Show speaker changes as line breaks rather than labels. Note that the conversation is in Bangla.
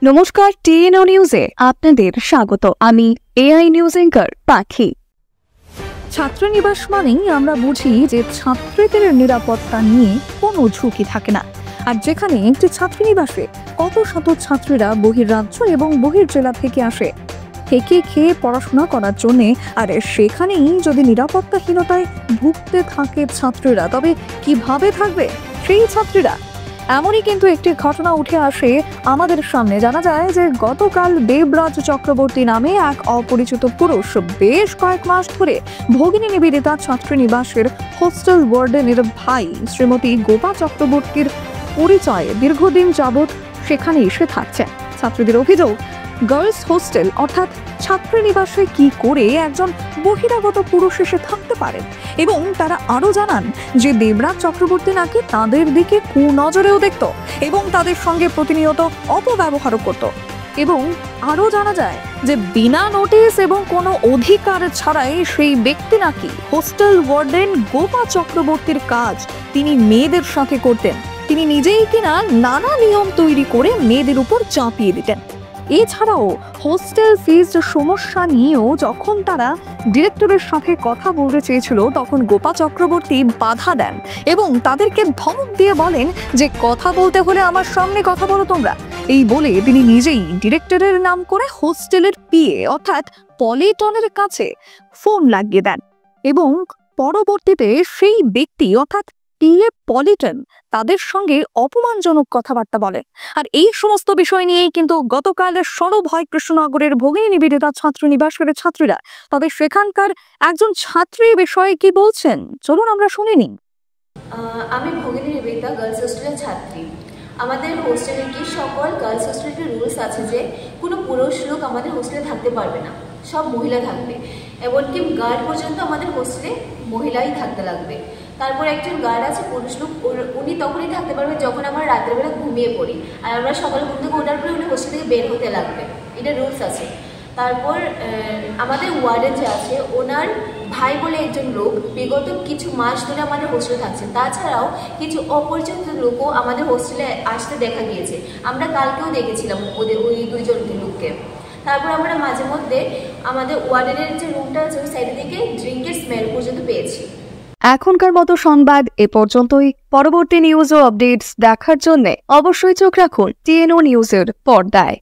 নমস্কার, টিএনও নিউজে আপনাদের স্বাগত। আমি এআই নিউজ অ্যাঙ্কার পাখি। ছাত্রনিবাস মানেই আমরা বুঝি যে ছাত্রীদের নিরাপত্তা নিয়ে কোনো ঝুঁকি থাকে না। আর যেখানে একটি ছাত্রীনিবাসে কত শত ছাত্রীরা বহির্রাজ্য এবং বহির্জেলা থেকে আসে থেকে খেয়ে পড়াশোনা করার জন্যে, আর সেখানেই যদি নিরাপত্তাহীনতায় ভুগতে থাকে ছাত্রীরা, তবে কিভাবে থাকবে সেই ছাত্রীরা? এমনই কিন্তু একটি ঘটনা উঠে আসে আমাদের সামনে। জানা যায় যে গতকাল দেবরাজ চক্রবর্তী নামে এক অপরিচিত পুরুষ বেশ কয়েক মাস ধরে ভগিনী নিবেদিতা ছাত্রীনিবাসের হোস্টেল ওয়ার্ডেনের ভাই শ্রীমতী গোপা চক্রবর্তীর পরিচয়ে দীর্ঘদিন যাবৎ সেখানে এসে থাকছে। ছাত্রীদের অভিযোগ, গার্লস হোস্টেল অর্থাৎ ছাত্রীনিবাসে কি করে একজন বহিরাগত পুরুষ এসে থাকতে পারেন, এবং তারা আরো জানান যে দেবরাজ চক্রবর্তী নাকি তাদের দিকে কুনজরেও দেখত এবং তাদের সঙ্গে প্রতিনিয়ত অপব্যবহারও করত। এবং আরো জানা যায় যে বিনা নোটিশ এবং কোনো অধিকার ছাড়াই সেই ব্যক্তি নাকি হোস্টেল ওয়ার্ডেন গোপা চক্রবর্তীর কাজ তিনি মেয়েদের সাথে করতেন। তিনি নিজেই কিনা নানা নিয়ম তৈরি করে মেয়েদের উপর চাপিয়ে দিতেন। এছাড়াও হোস্টেল ফিজ সমস্যা নিয়েও যখন তারা ডিরেক্টরের সাথে কথা বলতে চেয়েছিল, তখন গোপা চক্রবর্তী বাধা দেন এবং তাদেরকে ধমক দিয়ে বলেন যে কথা বলতে হলে আমার সামনে কথা বলো তোমরা। এই বলে তিনি নিজেই ডিরেক্টরের নাম করে হোস্টেলের পিএ অর্থাৎ পলিটনের কাছে ফোন লাগিয়ে দেন এবং পরবর্তীতে সেই ব্যক্তি অর্থাৎ পিএ পলিটন তাদের সঙ্গে অপমানজনক কথাবার্তা বলে। আর এই সমস্ত বিষয় নিয়েই কিন্তু গতকাল সরব হয় কৃষ্ণনগরের ভগিনী নিবেদিতা ছাত্রনিবাসের ছাত্রীরা। তবে সেখানকার একজন ছাত্রী বিষয়ে কি বলছেন, চলুন আমরা শুনে নিই।
আমি ভগিনী নিবেদিতা গার্লস হোস্টেলের ছাত্রী। আমাদের হোস্টেলে কি সকল গার্লস হোস্টেলের রুলস আছে যে কোনো পুরুষ লোক আমাদের হোস্টেলে থাকতে পারবে না, সব মহিলা থাকবে। এমনকি গার্ড পর্যন্ত আমাদের হোস্টেলে মহিলাই থাকতে লাগবে। তারপর একজন গার্ড আছে পুরুষ লোক, উনি তখনই থাকতে পারবে যখন আমরা রাতের বেলা ঘুমিয়ে পড়ি, আর আমরা সকালে ঘুম থেকে ওঠার পরে উনি হোস্টেল থেকে বের হতে লাগবে, এটা রুলস আছে। তারপর আমাদের ওয়ার্ডেন যে আছে ওনার ভাই বলে একজন লোক বিগত কিছু মাস ধরে আমাদের হোস্টেলে থাকছে। তাছাড়াও কিছু অপরিচিত লোকও আমাদের হোস্টেলে আসতে দেখা গিয়েছে, আমরা কালকেও দেখেছিলাম ওদের ওই দুইজন লোককে। তারপর আমরা মাঝে মধ্যে আমাদের ওয়ার্ডেনের যে রুমটা আছে ওই সাইডে থেকে ড্রিঙ্কের স্মেল পর্যন্ত পেয়েছি।
এখনকার মতো সংবাদ এ পর্যন্তই। পরবর্তী নিউজ ও আপডেটস দেখার জন্য অবশ্যই চোখ রাখুন টিএনও নিউজের পর্দায়।